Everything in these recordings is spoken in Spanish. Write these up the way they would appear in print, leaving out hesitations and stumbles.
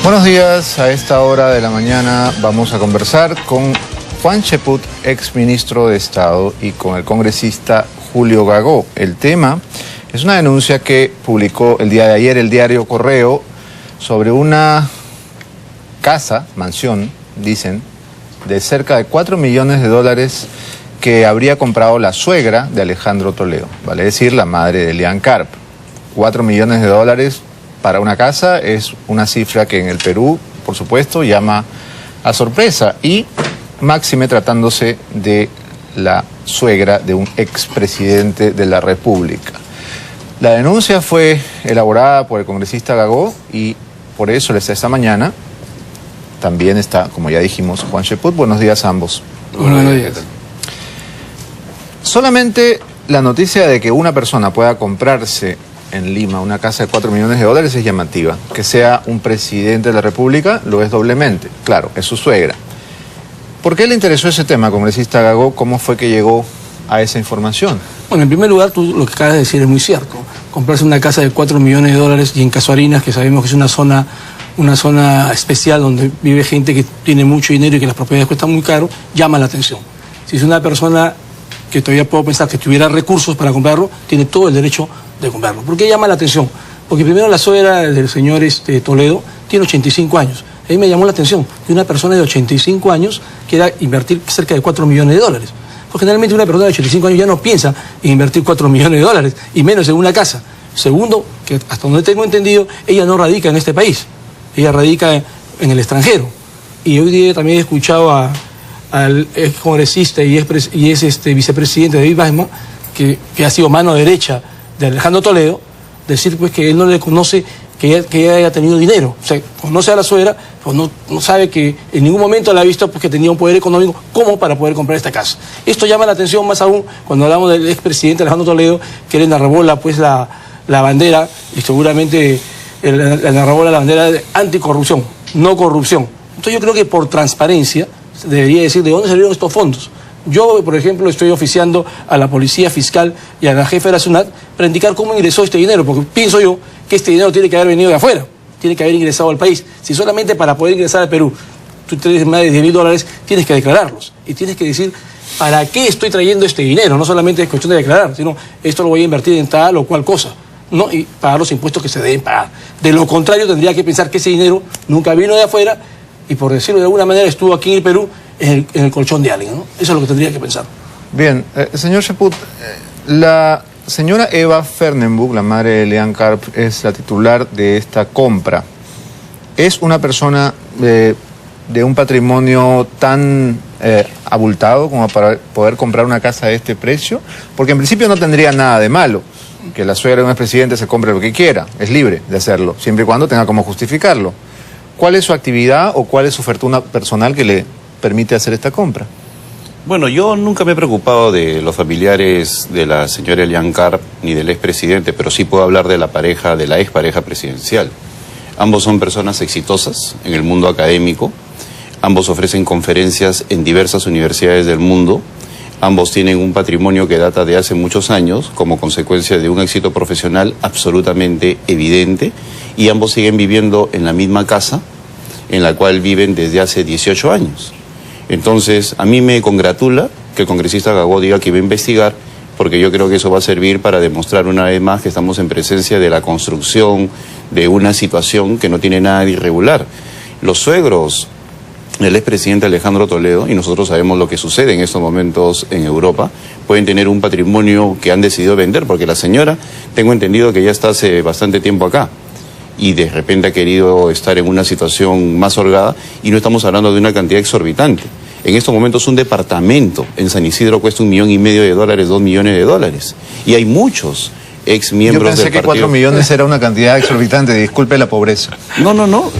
Buenos días, a esta hora de la mañana vamos a conversar con Juan Cheput, ex ministro de Estado, y con el congresista Julio Gagó. El tema es una denuncia que publicó el día de ayer el diario Correo sobre una casa, mansión, dicen, de cerca de 4 millones de dólares que habría comprado la suegra de Alejandro Toledo, vale decir, la madre de Elian Karp. 4 millones de dólares para una casa es una cifra que en el Perú, por supuesto, llama a sorpresa, y máxime tratándose de la suegra de un expresidente de la República. La denuncia fue elaborada por el congresista Gagó y por eso esta mañana también está, como ya dijimos, Juan Cheput. Buenos días a ambos. Buenos días. Solamente la noticia de que una persona pueda comprarse en Lima una casa de 4 millones de dólares es llamativa. Que sea un presidente de la República lo es doblemente. Claro, es su suegra. ¿Por qué le interesó ese tema, congresista Gagó? ¿Cómo fue que llegó a esa información? Bueno, en primer lugar, tú lo que acabas de decir es muy cierto. Comprarse una casa de 4 millones de dólares y en Casuarinas, que sabemos que es una zona especial donde vive gente que tiene mucho dinero y que las propiedades cuestan muy caro, llama la atención. Si es una persona que todavía puedo pensar que tuviera recursos para comprarlo, tiene todo el derecho de comprarlo. ¿Por qué llama la atención? Porque primero la suegra del señor Toledo tiene 85 años. A mí me llamó la atención que una persona de 85 años quiera invertir cerca de 4 millones de dólares. Porque generalmente una persona de 85 años ya no piensa en invertir 4 millones de dólares, y menos en una casa. Segundo, que hasta donde tengo entendido, ella no radica en este país. Ella radica en el extranjero. Y hoy día también he escuchado al ex congresista y es vicepresidente David Basma, que ha sido mano derecha de Alejandro Toledo, decir pues que él no le conoce que ella haya tenido dinero. O sea, conoce a la suegra, pues no sabe que en ningún momento la ha visto porque tenía un poder económico como para poder comprar esta casa. Esto llama la atención más aún cuando hablamos del expresidente Alejandro Toledo, que le enarbola pues la bandera, y seguramente le enarbola la bandera de anticorrupción, no corrupción. Entonces yo creo que por transparencia debería decir de dónde salieron estos fondos. Yo, por ejemplo, estoy oficiando a la policía fiscal y a la jefa de la SUNAT para indicar cómo ingresó este dinero, porque pienso yo que este dinero tiene que haber venido de afuera, tiene que haber ingresado al país. Si solamente para poder ingresar al Perú tú tienes más de 10.000 dólares, tienes que declararlos y tienes que decir para qué estoy trayendo este dinero. No solamente es cuestión de declarar, sino esto lo voy a invertir en tal o cual cosa, ¿no? Y pagar los impuestos que se deben pagar. De lo contrario, tendría que pensar que ese dinero nunca vino de afuera y, por decirlo de alguna manera, estuvo aquí en el Perú en el colchón de alguien, ¿no? Eso es lo que tendría que pensar. Bien, señor Cheput, la señora Eva Fernenbuch, la madre de Elian Karp, es la titular de esta compra. ¿Es una persona de un patrimonio tan abultado como para poder comprar una casa de este precio? Porque en principio no tendría nada de malo que la suegra de un expresidente se compre lo que quiera. Es libre de hacerlo, siempre y cuando tenga cómo justificarlo. ¿Cuál es su actividad o cuál es su fortuna personal que le permite hacer esta compra? Bueno, yo nunca me he preocupado de los familiares de la señora Elian Karp ni del expresidente, pero sí puedo hablar de la pareja, de la expareja presidencial. Ambos son personas exitosas en el mundo académico, ambos ofrecen conferencias en diversas universidades del mundo, ambos tienen un patrimonio que data de hace muchos años como consecuencia de un éxito profesional absolutamente evidente, y ambos siguen viviendo en la misma casa en la cual viven desde hace 18 años. Entonces, a mí me congratula que el congresista Gagó diga que va a investigar, porque yo creo que eso va a servir para demostrar una vez más que estamos en presencia de la construcción de una situación que no tiene nada de irregular. Los suegros del expresidente Alejandro Toledo, y nosotros sabemos lo que sucede en estos momentos en Europa, pueden tener un patrimonio que han decidido vender, porque la señora, tengo entendido que ya está hace bastante tiempo acá, y de repente ha querido estar en una situación más holgada, y no estamos hablando de una cantidad exorbitante. En estos momentos un departamento en San Isidro cuesta $1,5 millones de dólares, $2 millones de dólares. Y hay muchos ex miembros del partido. Yo pensé que 4 millones era una cantidad exorbitante, disculpe la pobreza. No,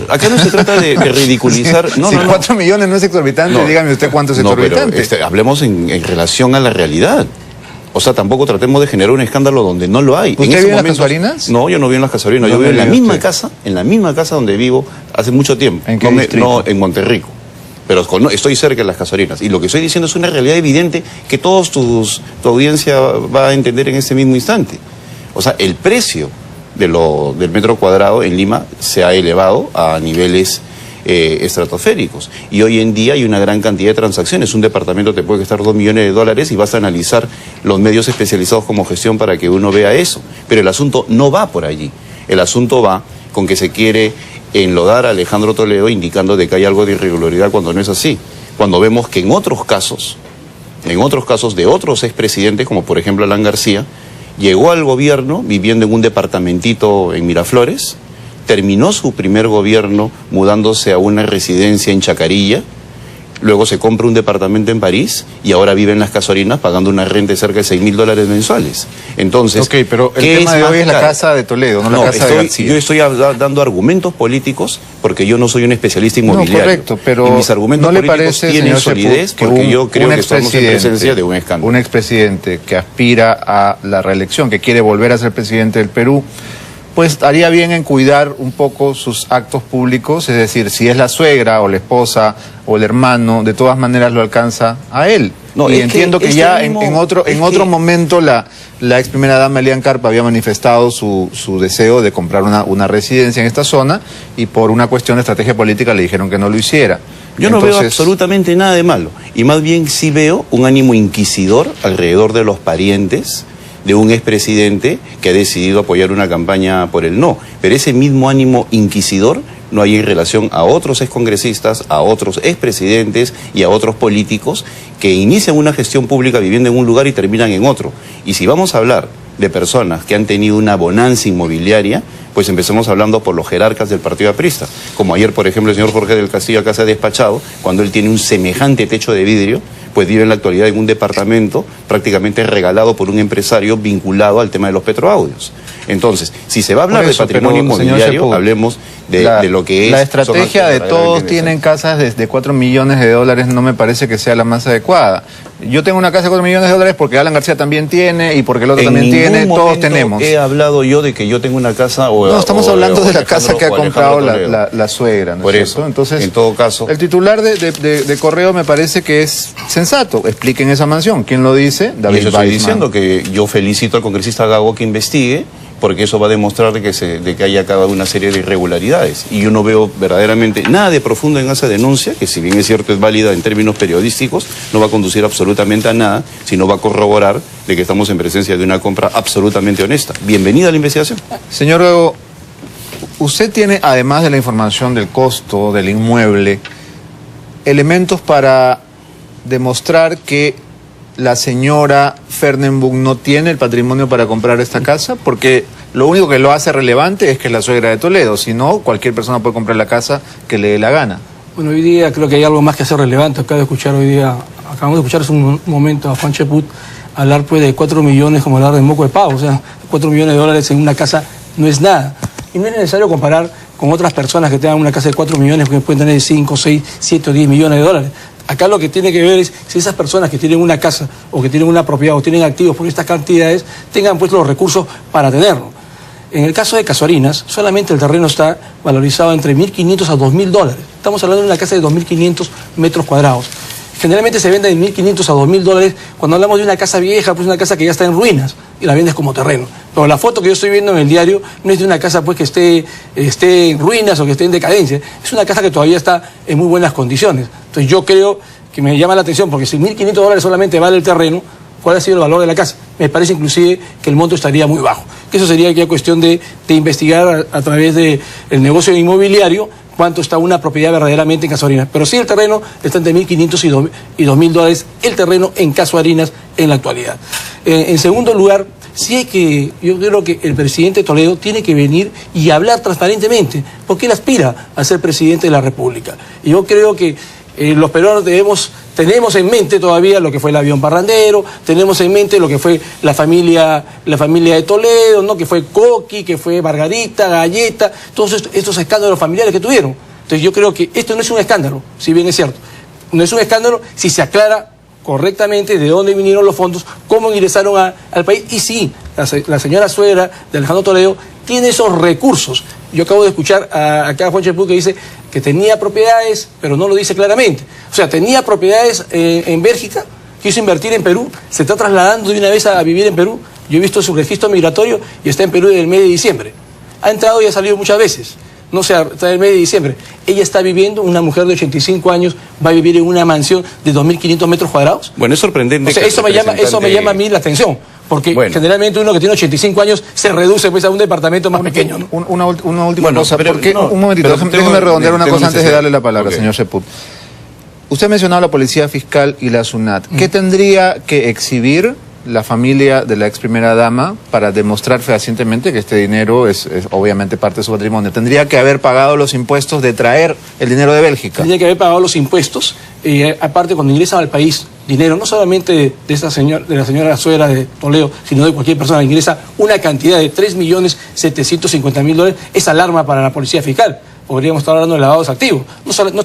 acá no se trata de ridiculizar. Si 4 millones no es exorbitante, dígame usted cuánto es exorbitante. Pero, hablemos en relación a la realidad. O sea, tampoco tratemos de generar un escándalo donde no lo hay. ¿Usted vive en las Casuarinas? No, yo no vivo en las Casuarinas. Yo vivo en la misma casa donde vivo hace mucho tiempo. ¿En qué distrito? No, en Monterrico. Pero estoy cerca de las Casuarinas. Y lo que estoy diciendo es una realidad evidente que todos tu audiencia va a entender en este mismo instante. O sea, el precio del metro cuadrado en Lima se ha elevado a niveles estratosféricos. Y hoy en día hay una gran cantidad de transacciones. Un departamento te puede costar $2 millones y vas a analizar los medios especializados como gestión para que uno vea eso. Pero el asunto no va por allí. El asunto va con que se quiere enlodar a Alejandro Toledo indicando de que hay algo de irregularidad cuando no es así. Cuando vemos que en otros casos de otros expresidentes, como por ejemplo Alan García, llegó al gobierno viviendo en un departamentito en Miraflores, terminó su primer gobierno mudándose a una residencia en Chacarilla, luego se compra un departamento en París y ahora vive en Las Casuarinas pagando una renta de cerca de $6.000 mensuales. Entonces, ok, pero el tema de hoy es la casa de Toledo, no la casa de García. Yo estoy dando argumentos políticos porque yo no soy un especialista inmobiliario. No, correcto, pero y mis argumentos ¿no le políticos parece, tienen señor solidez Cheput, porque yo creo que estamos en presencia de un escándalo? Un expresidente que aspira a la reelección, que quiere volver a ser presidente del Perú, pues haría bien en cuidar un poco sus actos públicos, es decir, si es la suegra o la esposa o el hermano, de todas maneras lo alcanza a él. No, y entiendo que ya en otro momento la ex primera dama Elian Carp había manifestado su deseo de comprar una residencia en esta zona y por una cuestión de estrategia política le dijeron que no lo hiciera. Yo no veo absolutamente nada de malo y más bien sí veo un ánimo inquisidor alrededor de los parientes de un expresidente que ha decidido apoyar una campaña por el no. Pero ese mismo ánimo inquisidor no hay en relación a otros excongresistas, a otros expresidentes y a otros políticos que inician una gestión pública viviendo en un lugar y terminan en otro. Y si vamos a hablar de personas que han tenido una bonanza inmobiliaria, pues empecemos hablando por los jerarcas del Partido Aprista. Como ayer, por ejemplo, el señor Jorge del Castillo acá se ha despachado, cuando él tiene un semejante techo de vidrio, pues vive en la actualidad en un departamento prácticamente regalado por un empresario vinculado al tema de los petroaudios. Entonces, si se va a hablar de patrimonio inmobiliario, hablemos de lo que es... La estrategia de todos tienen casas de $4 millones, no me parece que sea la más adecuada. Yo tengo una casa de $4 millones porque Alan García también tiene y porque el otro también tiene, todos tenemos. He hablado yo de que yo tengo una casa o... No, estamos hablando de la casa que ha comprado la suegra, ¿no? Por eso, entonces, en todo caso... El titular de Correo me parece que es sensato. Expliquen esa mansión. ¿Quién lo dice? David Weissman. Estoy diciendo que yo felicito al congresista Gago que investigue, porque eso va a demostrar de que hay acá una serie de irregularidades. Y yo no veo verdaderamente nada de profundo en esa denuncia, que si bien es cierto es válida en términos periodísticos, no va a conducir absolutamente a nada, sino va a corroborar de que estamos en presencia de una compra absolutamente honesta. Bienvenida a la investigación. Señor Gago, usted tiene, además de la información del costo del inmueble, elementos para demostrar que la señora Fernenbug no tiene el patrimonio para comprar esta casa, porque lo único que lo hace relevante es que es la suegra de Toledo, si no, cualquier persona puede comprar la casa que le dé la gana. Bueno, hoy día creo que hay algo más que hacer relevante. Acabamos de escuchar hace un momento a Juan Cheput hablar pues de 4 millones como hablar de moco de pavo, o sea, $4 millones en una casa no es nada. Y no es necesario comparar con otras personas que tengan una casa de 4 millones que pueden tener 5, 6, 7 o 10 millones de dólares. Acá lo que tiene que ver es si esas personas que tienen una casa o que tienen una propiedad o tienen activos por estas cantidades tengan pues los recursos para tenerlo. En el caso de Casuarinas, solamente el terreno está valorizado entre $1.500 a $2.000. Estamos hablando de una casa de 2.500 metros cuadrados. Generalmente se vende de $1.500 a $2.000 cuando hablamos de una casa vieja, pues una casa que ya está en ruinas y la vendes como terreno. Pero la foto que yo estoy viendo en el diario no es de una casa pues que esté en ruinas o que esté en decadencia. Es una casa que todavía está en muy buenas condiciones. Entonces yo creo que me llama la atención porque si $1.500 solamente vale el terreno, ¿cuál ha sido el valor de la casa? Me parece inclusive que el monto estaría muy bajo. Eso sería ya cuestión de investigar a través del negocio inmobiliario cuánto está una propiedad verdaderamente en Casuarinas. Pero sí el terreno está entre $1.500 y $2.000 el terreno en Casuarinas en la actualidad. En segundo lugar, sí yo creo que el presidente Toledo tiene que venir y hablar transparentemente, porque él aspira a ser presidente de la República. Y yo creo que los peruanos tenemos en mente todavía lo que fue el avión parrandero, tenemos en mente lo que fue la familia de Toledo, ¿no? Que fue Coqui, que fue Margarita, Galleta, todos estos escándalos familiares que tuvieron. Entonces yo creo que esto no es un escándalo, si bien es cierto. No es un escándalo si se aclara correctamente de dónde vinieron los fondos, cómo ingresaron al país y sí, la señora suegra de Alejandro Toledo tiene esos recursos. Yo acabo de escuchar acá a Juan Cheput que dice que tenía propiedades, pero no lo dice claramente. O sea, tenía propiedades en Bélgica, quiso invertir en Perú, se está trasladando de una vez a vivir en Perú. Yo he visto su registro migratorio y está en Perú desde el mes de diciembre. ha entrado y ha salido muchas veces. No sé, hasta el mes de diciembre. Ella está viviendo, una mujer de 85 años, va a vivir en una mansión de 2.500 metros cuadrados. Bueno, es sorprendente. O sea, eso me llama a mí la atención. Porque generalmente uno que tiene 85 años se reduce pues a un departamento más pequeño, ¿no? Una última cosa, porque un momentito, déjeme redondear una cosa antes de darle la palabra, señor Cheput. Usted ha mencionado la Policía Fiscal y la SUNAT. ¿Qué tendría que exhibir la familia de la ex primera dama para demostrar fehacientemente que este dinero es obviamente parte de su patrimonio? ¿Tendría que haber pagado los impuestos de traer el dinero de Bélgica? Tendría que haber pagado los impuestos. Aparte, cuando ingresan al país dinero, no solamente de la señora suegra de Toledo, sino de cualquier persona que ingresa una cantidad de 3.750.000 dólares, es alarma para la Policía Fiscal. Podríamos estar hablando de lavados activos.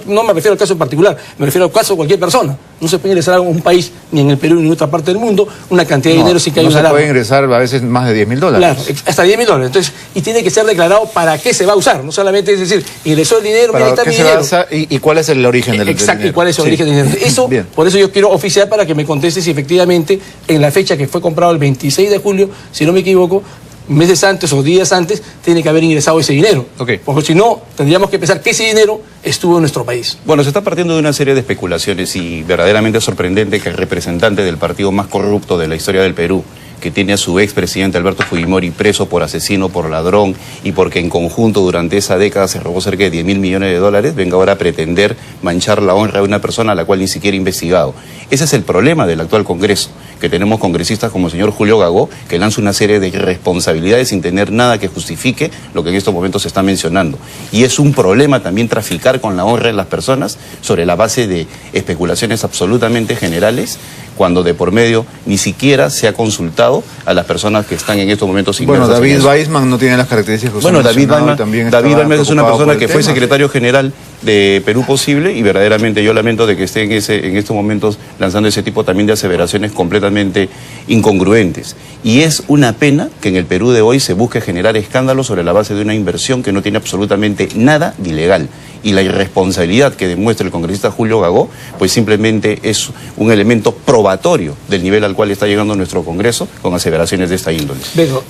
No me refiero al caso en particular, me refiero al caso de cualquier persona. No se puede ingresar a un país, ni en el Perú ni en otra parte del mundo, una cantidad de dinero sin que haya una alarma. No se puede ingresar a veces más de $10.000. Claro, hasta $10.000. Entonces, y tiene que ser declarado para qué se va a usar. No solamente es decir, ingresó el dinero, mira, está mi dinero. ¿Y cuál es el origen del dinero? Exacto, y cuál es el origen del dinero. Eso, por eso yo quiero oficiar para que me conteste si efectivamente en la fecha que fue comprado el 26 de julio, si no me equivoco, meses antes o días antes, tiene que haber ingresado ese dinero. Porque si no, tendríamos que pensar que ese dinero estuvo en nuestro país. Bueno, se está partiendo de una serie de especulaciones y verdaderamente es sorprendente que el representante del partido más corrupto de la historia del Perú, que tiene a su expresidente Alberto Fujimori preso por asesino, por ladrón y porque en conjunto durante esa década se robó cerca de 10.000 millones de dólares, venga ahora a pretender manchar la honra de una persona a la cual ni siquiera ha investigado. Ese es el problema del actual Congreso, que tenemos congresistas como el señor Julio Gagó, que lanza una serie de irresponsabilidades sin tener nada que justifique lo que en estos momentos se está mencionando. Y es un problema también traficar con la honra de las personas sobre la base de especulaciones absolutamente generales, cuando de por medio ni siquiera se ha consultado a las personas que están en estos momentos inmersas. Bueno, David Weissman no tiene las características que David Weissman es una persona que fue secretario general de Perú Posible y verdaderamente yo lamento de que esté en estos momentos lanzando ese tipo también de aseveraciones completamente incongruentes. Y es una pena que en el Perú de hoy se busque generar escándalos sobre la base de una inversión que no tiene absolutamente nada de ilegal. Y la irresponsabilidad que demuestra el congresista Julio Gagó, pues simplemente es un elemento probatorio del nivel al cual está llegando nuestro Congreso con aseveraciones de esta índole.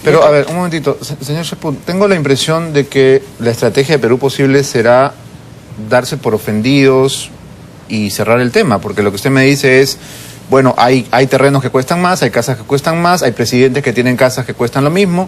Pero a ver, un momentito, señor Cheput, tengo la impresión de que la estrategia de Perú Posible será darse por ofendidos y cerrar el tema, porque lo que usted me dice es, bueno, hay terrenos que cuestan más, hay casas que cuestan más, hay presidentes que tienen casas que cuestan lo mismo,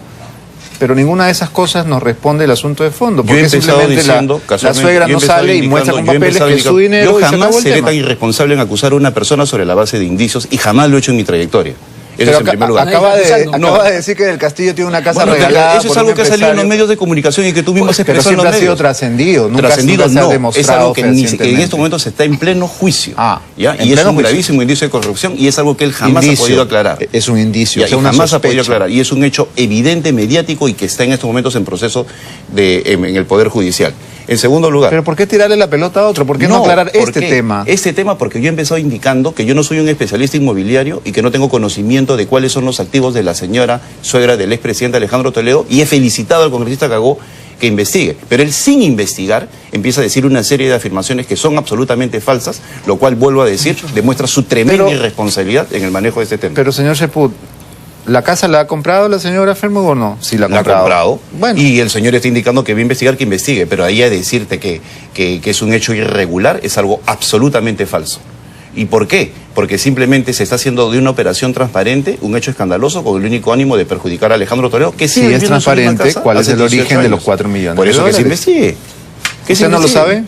pero ninguna de esas cosas nos responde el asunto de fondo. Porque simplemente la suegra no sale y muestra con papeles que es su dinero. Yo jamás seré tan irresponsable en acusar a una persona sobre la base de indicios y jamás lo he hecho en mi trayectoria. Eso es en primer lugar. Acaba de decir que Del Castillo tiene una casa regalada. Eso es algo que ha salido en los medios de comunicación y que tú mismo has expresado en los medios. Pero siempre ha sido trascendido. Trascendido no, es algo que en estos momentos está en pleno juicio. Y es un gravísimo indicio de corrupción y es algo que él jamás ha podido aclarar. Es un indicio. Y jamás ha podido aclarar. Y es un hecho evidente, mediático y que está en estos momentos en proceso en el Poder Judicial. En segundo lugar... ¿Pero por qué tirarle la pelota a otro? ¿Por qué no aclarar este tema? Este tema porque yo he empezado indicando que yo no soy un especialista inmobiliario y que no tengo conocimiento de cuáles son los activos de la señora suegra del expresidente Alejandro Toledo y he felicitado al congresista Gagó que investigue. Pero él sin investigar empieza a decir una serie de afirmaciones que son absolutamente falsas, lo cual, vuelvo a decir, demuestra su tremenda irresponsabilidad en el manejo de este tema. Pero señor Cheput, ¿la casa la ha comprado la señora Fermo o no? Sí, la ha comprado. Bueno. Y el señor está indicando que va a investigar, que investigue, pero ahí a decirte que es un hecho irregular es algo absolutamente falso. ¿Y por qué? Porque simplemente se está haciendo de una operación transparente un hecho escandaloso con el único ánimo de perjudicar a Alejandro Toledo, que sí es transparente. ¿Cuál es el origen de los 4 millones? Por eso que se investigue. ¿Usted no lo sabe?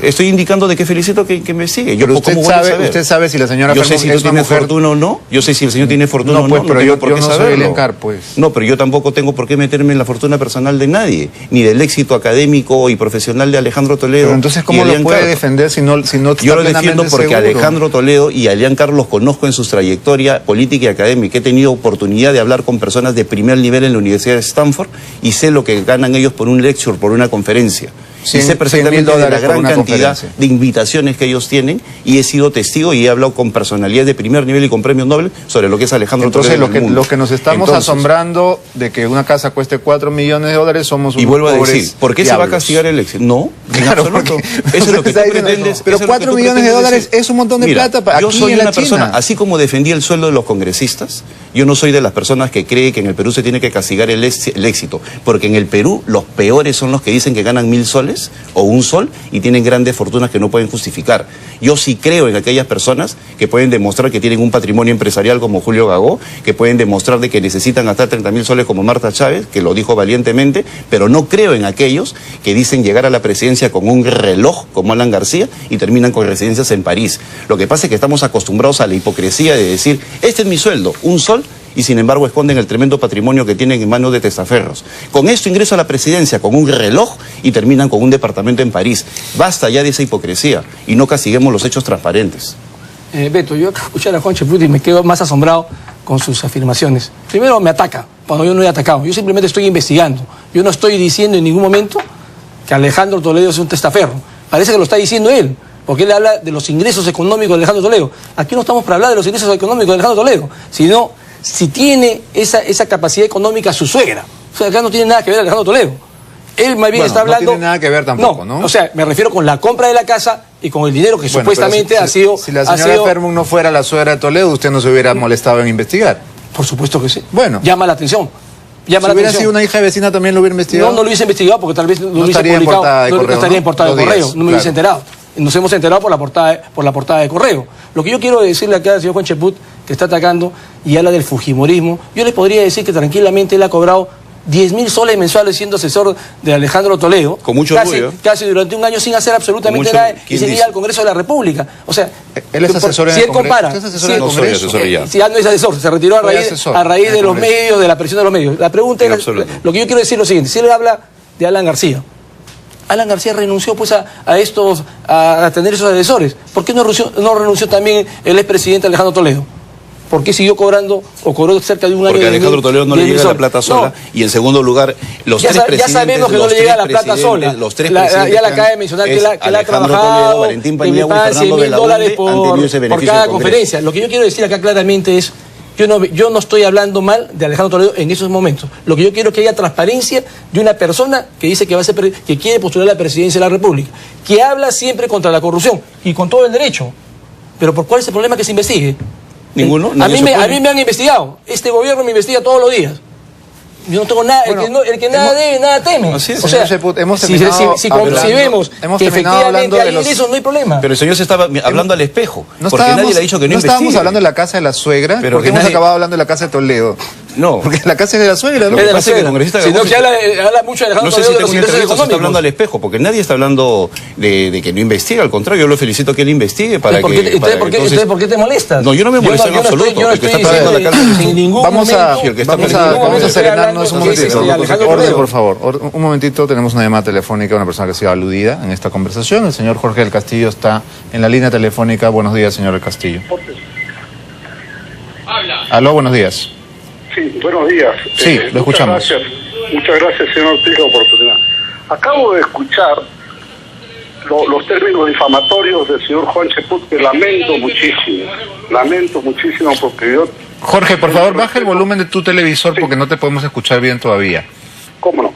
Estoy indicando de qué felicito que me sigue. Pero usted sabe si la señora Fermo es una mujer... fortuna o no. Yo sé si el señor tiene fortuna o no. Pero yo no soy Eliancar, pues. No, pero yo tampoco tengo por qué meterme en la fortuna personal de nadie, ni del éxito académico y profesional de Alejandro Toledo. Pero entonces, ¿cómo lo puede defender si no está Yo lo defiendo porque Alejandro Toledo y Eliancar los conozco en su trayectoria política y académica. He tenido oportunidad de hablar con personas de primer nivel en la Universidad de Stanford y sé lo que ganan ellos por un lecture, por una conferencia. Y sé perfectamente de la gran cantidad de invitaciones que ellos tienen, y he sido testigo y he hablado con personalidades de primer nivel y con premios Nobel sobre lo que es Alejandro Toledo. Entonces, lo que nos estamos asombrando de que una casa cueste 4 millones de dólares somos unos y vuelvo a pobres decir, ¿por qué diablos? se va a castigar el éxito? No, claro, en absoluto. Porque, eso es lo que tú pretendes. Pero 4 millones de dólares es un montón de plata para yo aquí soy en una la persona, China. así como defendí el sueldo de los congresistas, yo no soy de las personas que cree que en el Perú se tiene que castigar el éxito, porque en el Perú los peores son los que dicen que ganan 1000 soles o 1 sol y tienen grandes fortunas que no pueden justificar. Yo sí creo en aquellas personas que pueden demostrar que tienen un patrimonio empresarial como Julio Gagó, que pueden demostrar de que necesitan gastar 30.000 soles como Marta Chávez, que lo dijo valientemente, pero no creo en aquellos que dicen llegar a la presidencia con un reloj como Alan García y terminan con residencias en París. Lo que pasa es que estamos acostumbrados a la hipocresía de decir, este es mi sueldo, 1 sol, y sin embargo esconden el tremendo patrimonio que tienen en manos de testaferros. Con esto ingreso a la presidencia con un reloj y terminan con un departamento en París. Basta ya de esa hipocresía y no castiguemos los hechos transparentes. Beto, yo acabo de escuchar a Juan Cheput y me quedo más asombrado con sus afirmaciones. Primero me ataca, cuando yo no he atacado. Yo simplemente estoy investigando. Yo no estoy diciendo en ningún momento que Alejandro Toledo es un testaferro. Parece que lo está diciendo él, porque él habla de los ingresos económicos de Alejandro Toledo. Aquí no estamos para hablar de los ingresos económicos de Alejandro Toledo, sino si tiene esa capacidad económica su suegra. O sea, acá no tiene nada que ver Alejandro Toledo. Él más bien está hablando... No tiene nada que ver tampoco, ¿no? O sea, me refiero con la compra de la casa y con el dinero que supuestamente ha sido... Si la señora Fermum no fuera la suegra de Toledo, usted no se hubiera molestado en investigar. Por supuesto que sí. Bueno. Llama la atención. Si hubiera sido una hija de vecina, ¿también lo hubiera investigado? No lo hubiese investigado porque tal vez lo hubiese estaría publicado. No estaría en portada de correo. No me hubiese enterado. Nos hemos enterado por la portada de correo. Lo que yo quiero decirle acá al señor Juan Cheput, que está atacando y habla del fujimorismo, yo le podría decir que tranquilamente él ha cobrado 10.000 soles mensuales siendo asesor de Alejandro Toledo. Con mucho orgullo. Casi durante un año sin hacer absolutamente nada y sin ir al Congreso de la República. O sea, él es asesor en el Congreso. Compara, ¿Usted es asesor en el Congreso? Si ya no es asesor, se retiró a raíz de los medios, de la presión de los medios. La pregunta es, lo que yo quiero decir es lo siguiente, si él habla de Alan García, Alan García renunció pues a tener esos asesores. ¿Por qué no renunció también el expresidente Alejandro Toledo? ¿Por qué siguió cobrando o cobró cerca de un año? Porque a Alejandro Toledo no le llega la plata sola. No. Y en segundo lugar, los tres presidentes... Ya sabemos que no le llega la plata sola. Los tres presidentes ya la acaba de mencionar que la ha trabajado, Toledo, Valentín Paniagua y Fernando $100.000 por cada conferencia. Lo que yo quiero decir acá claramente es, yo no estoy hablando mal de Alejandro Toledo en esos momentos. Lo que yo quiero es que haya transparencia de una persona que dice que quiere postular a la presidencia de la República, que habla siempre contra la corrupción y con todo el derecho. Pero ¿por cuál es el problema que se investigue? Ninguno. A mí me han investigado. Este gobierno me investiga todos los días. Yo no tengo nada. Bueno, el que nada debe, nada teme. Así es, o sea, si vemos que efectivamente hay ingresos, no hay problema. Pero el señor se estaba hablando al espejo. Porque nadie le ha dicho que no investigue. No estábamos hablando de la casa de la suegra, porque hemos acabado hablando de la casa de Toledo. No. Porque la casa es de la suegra, ¿no? Lo que pasa es que el congresista sino que habla mucho de Alejandro Toledo de los ingresos económicos. Está hablando al espejo, porque nadie está hablando de que no investiga. Al contrario, yo lo felicito que él investigue para que... Entonces, ¿por qué te molestas? No, yo no me molesto en absoluto. Yo no estoy diciendo en ningún momento... Vamos a serenarnos un momentito. Orden, por favor. Un momentito, tenemos una llamada telefónica de una persona que ha sido aludida en esta conversación. El señor Jorge del Castillo está en la línea telefónica. Buenos días, señor del Castillo. Aló, buenos días. Sí, buenos días. Sí, lo escuchamos. Muchas gracias, señor Ortiz, por la oportunidad. Acabo de escuchar los términos difamatorios del señor Juan Cheput, que lamento muchísimo porque yo... Jorge, por favor, baja el volumen de tu televisor porque no te podemos escuchar bien todavía. ¿Cómo no?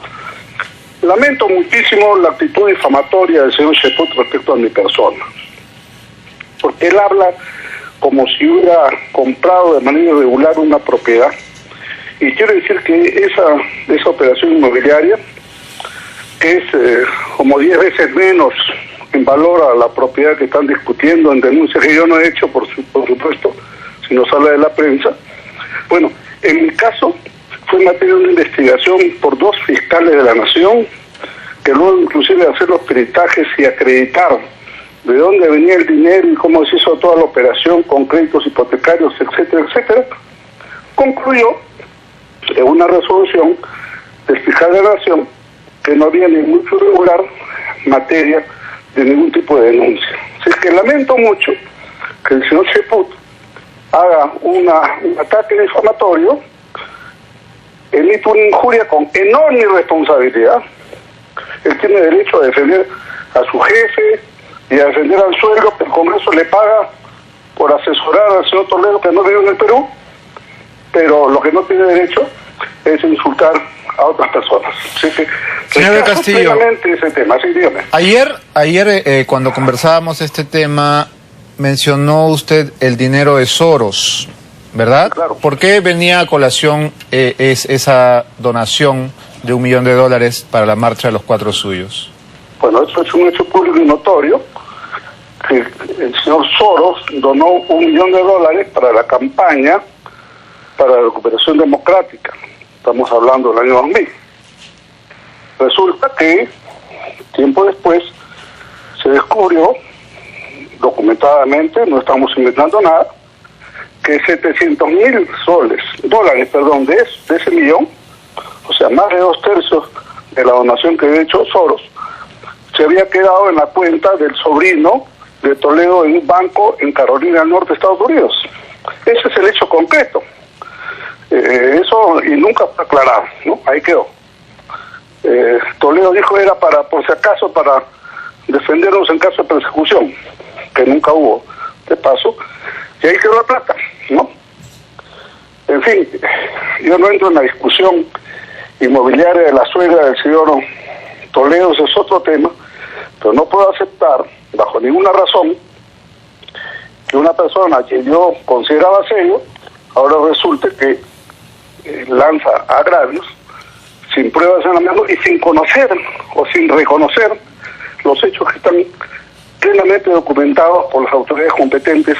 Lamento muchísimo la actitud difamatoria del señor Cheput respecto a mi persona. Porque él habla como si hubiera comprado de manera irregular una propiedad. Y quiero decir que esa operación inmobiliaria, que es como 10 veces menos en valor a la propiedad que están discutiendo en denuncias que yo no he hecho, por supuesto, si nos habla de la prensa. Bueno, en mi caso fue materia de una investigación por 2 fiscales de la Nación, que luego inclusive de hacer los peritajes y acreditar de dónde venía el dinero y cómo se hizo toda la operación con créditos hipotecarios, etcétera, etcétera, concluyó en una resolución del fiscal de la Nación que no había ningún irregular materia de ningún tipo de denuncia. Así es que lamento mucho que el señor Cheput haga un ataque difamatorio, emite una injuria con enorme irresponsabilidad. Él tiene derecho a defender a su jefe y a defender al sueldo que el Congreso le paga por asesorar al señor Toledo, que no vive en el Perú, pero lo que no tiene derecho es insultar a otras personas. Así que señor del Castillo, ese tema. Sí, dígame. Ayer cuando conversábamos este tema, mencionó usted el dinero de Soros, ¿verdad? Claro. ¿Por qué venía a colación esa donación de $1 millón para la marcha de los 4 suyos? Bueno, eso es un hecho público y notorio, que el señor Soros donó $1 millón para la campaña para la recuperación democrática. Estamos hablando del año 2000. Resulta que, tiempo después, se descubrió, documentadamente, no estamos inventando nada, que 700.000 dólares, de ese millón, o sea, más de 2/3 de la donación que había hecho Soros, se había quedado en la cuenta del sobrino de Toledo en un banco en Carolina del Norte, Estados Unidos. Ese es el hecho concreto. Eso, y nunca fue aclarado, ¿no? Ahí quedó. Toledo dijo era por si acaso, para defendernos en caso de persecución, que nunca hubo, de paso, y ahí quedó la plata, ¿no? En fin, yo no entro en la discusión inmobiliaria de la suegra del señor Toledo, ese es otro tema, pero no puedo aceptar, bajo ninguna razón, que una persona que yo consideraba serio, ahora resulte que lanza agravios sin pruebas en la mano y sin conocer o sin reconocer los hechos que están plenamente documentados por las autoridades competentes,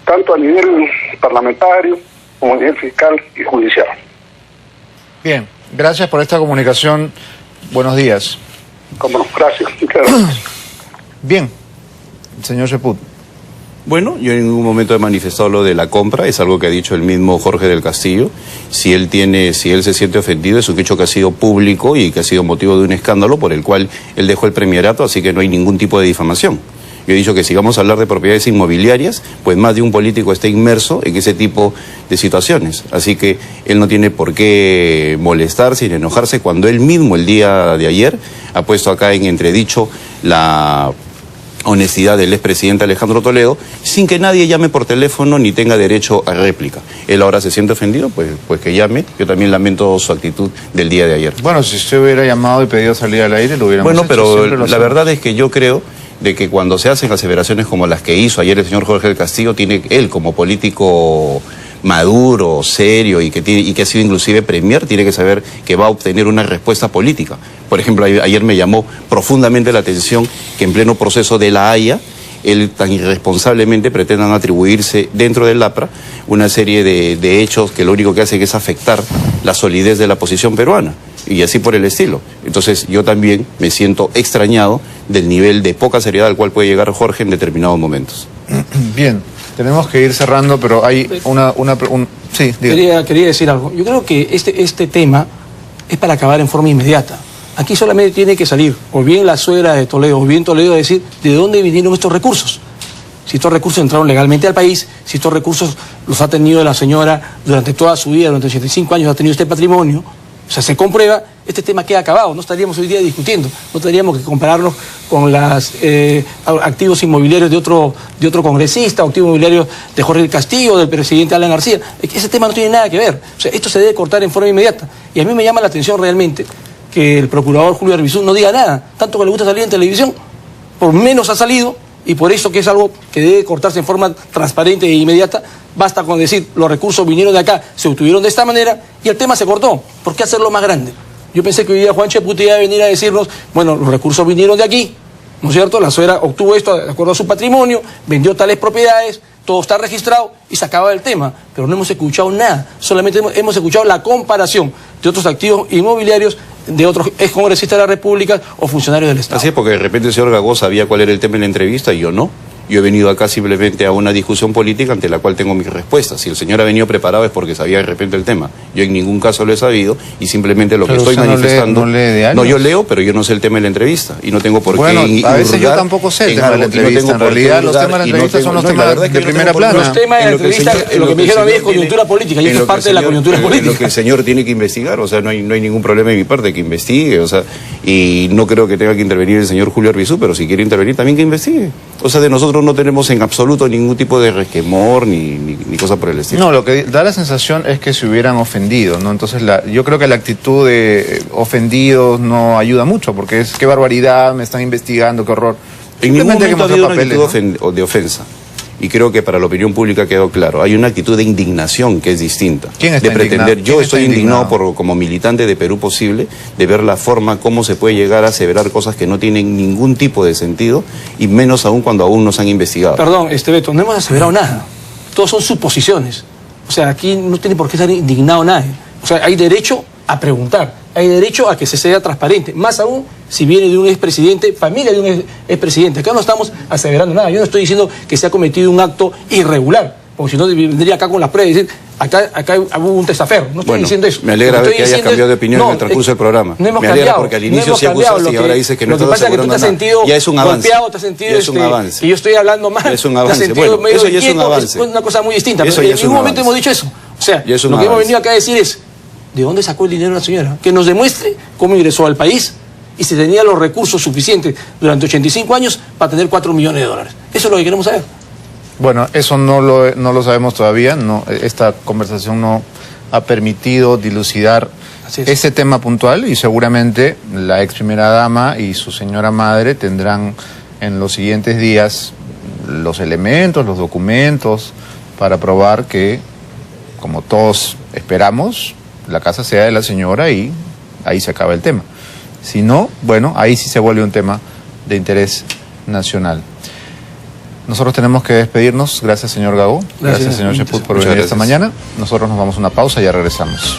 tanto a nivel parlamentario como a nivel fiscal y judicial. Bien, gracias por esta comunicación. Buenos días. Cómo no, gracias. Muchas gracias. Bien, señor Cheput. Bueno, yo en ningún momento he manifestado lo de la compra, es algo que ha dicho el mismo Jorge del Castillo. Si él se siente ofendido, es un hecho que ha sido público y que ha sido motivo de un escándalo por el cual él dejó el premierato, así que no hay ningún tipo de difamación. Yo he dicho que si vamos a hablar de propiedades inmobiliarias, pues más de un político está inmerso en ese tipo de situaciones. Así que él no tiene por qué molestarse ni enojarse cuando él mismo el día de ayer ha puesto acá en entredicho la honestidad del expresidente Alejandro Toledo, sin que nadie llame por teléfono ni tenga derecho a réplica. Él ahora se siente ofendido, pues que llame. Yo también lamento su actitud del día de ayer. Bueno, si usted hubiera llamado y pedido salir al aire, lo hubiéramos hecho. Bueno, pero la verdad es que yo creo de que cuando se hacen aseveraciones como las que hizo ayer el señor Jorge del Castillo, tiene él como político maduro, serio y que ha sido inclusive premier, tiene que saber que va a obtener una respuesta política. Por ejemplo, ayer me llamó profundamente la atención que en pleno proceso de La Haya, él tan irresponsablemente pretendan atribuirse dentro del APRA una serie de hechos que lo único que hacen es afectar la solidez de la posición peruana y así por el estilo. Entonces yo también me siento extrañado del nivel de poca seriedad al cual puede llegar Jorge en determinados momentos. Bien, tenemos que ir cerrando, pero hay sí, quería decir algo. Yo creo que este tema es para acabar en forma inmediata. Aquí solamente tiene que salir, o bien la suegra de Toledo, o bien Toledo, a decir de dónde vinieron estos recursos. Si estos recursos entraron legalmente al país, si estos recursos los ha tenido la señora durante toda su vida, durante 85 años ha tenido este patrimonio, o sea, se comprueba, este tema queda acabado. No estaríamos hoy día discutiendo, no tendríamos que compararnos con los activos inmobiliarios de otro congresista, activos inmobiliarios de Jorge del Castillo, del presidente Alan García. Ese tema no tiene nada que ver. O sea, esto se debe cortar en forma inmediata. Y a mí me llama la atención realmente que el procurador Julio Arbizú no diga nada, tanto que le gusta salir en televisión, por menos ha salido, y por eso que es algo que debe cortarse en forma transparente e inmediata. Basta con decir, los recursos vinieron de acá, se obtuvieron de esta manera, y el tema se cortó. ¿Por qué hacerlo más grande? Yo pensé que hoy día Juan Cheput iba a venir a decirnos, bueno, los recursos vinieron de aquí, ¿no es cierto? La suegra obtuvo esto de acuerdo a su patrimonio, vendió tales propiedades, todo está registrado y se acaba el tema. Pero no hemos escuchado nada, solamente hemos escuchado la comparación de otros activos inmobiliarios de otros excongresistas de la República o funcionarios del Estado. Así es, porque de repente el señor Gagó sabía cuál era el tema en la entrevista y yo no. Yo he venido acá simplemente a una discusión política ante la cual tengo mis respuestas. Si el señor ha venido preparado es porque sabía de repente el tema. Yo en ningún caso lo he sabido y simplemente lo que estoy manifestando... No, yo leo, pero yo no sé el tema de la entrevista y no tengo por qué... Bueno, a veces yo tampoco sé el tema de la entrevista. En realidad los temas de la entrevista son los temas de primera plana. Los temas de la entrevista, lo que me dijeron a mí es coyuntura política y eso es parte de la coyuntura política. Lo que el señor tiene que investigar, o sea, no hay ningún problema de mi parte que investigue, o sea, y no creo que tenga que intervenir el señor Julio Arbizu, pero si quiere intervenir también que investigue. O sea, de nosotros no tenemos en absoluto ningún tipo de resquemor ni cosa por el estilo. No, lo que da la sensación es que se hubieran ofendido, ¿no? Entonces yo creo que la actitud de ofendidos no ayuda mucho, porque es qué barbaridad, me están investigando, qué horror. En ningún momento ha habido una actitud de ofensa. Y creo que para la opinión pública quedó claro. Hay una actitud de indignación que es distinta. ¿Quién está indignado? Yo estoy indignado por, como militante de Perú Posible, de ver la forma cómo se puede llegar a aseverar cosas que no tienen ningún tipo de sentido, y menos aún cuando aún no se han investigado. Perdón, Beto, no hemos aseverado nada. Todos son suposiciones. O sea, aquí no tiene por qué estar indignado nadie. O sea, hay derecho a preguntar, hay derecho a que se sea transparente, más aún si viene de un expresidente, familia de un expresidente. Acá no estamos aseverando nada. Yo no estoy diciendo que se ha cometido un acto irregular, porque si no vendría acá con las pruebas y decir, acá hubo un testaferro. No estoy diciendo eso. Me alegra ver que hayas cambiado de opinión en el transcurso del programa. No hemos me alegra cambiado, porque al inicio sí acusaste y ahora dices que no estás asegurando nada. Ya es un avance. Golpeado, te has sentido es un avance. que yo estoy hablando mal. Es un avance. Bueno, eso ya es un avance. Es una cosa muy distinta. Eso Pero en ningún momento hemos dicho eso. O sea, lo que hemos venido acá a decir es, ¿de dónde sacó el dinero la señora? Que nos demuestre cómo ingresó al país y si tenía los recursos suficientes durante 85 años para tener 4 millones de dólares. Eso es lo que queremos saber. Bueno, eso no lo sabemos todavía. No, esta conversación no ha permitido dilucidar ese tema puntual y seguramente la ex primera dama y su señora madre tendrán en los siguientes días los elementos, los documentos para probar que, como todos esperamos, la casa sea de la señora y ahí se acaba el tema. Si no, bueno, ahí sí se vuelve un tema de interés nacional. Nosotros tenemos que despedirnos. Gracias, señor Gagó. Gracias, señor Cheput, por venir esta mañana. Nosotros nos vamos a una pausa y ya regresamos.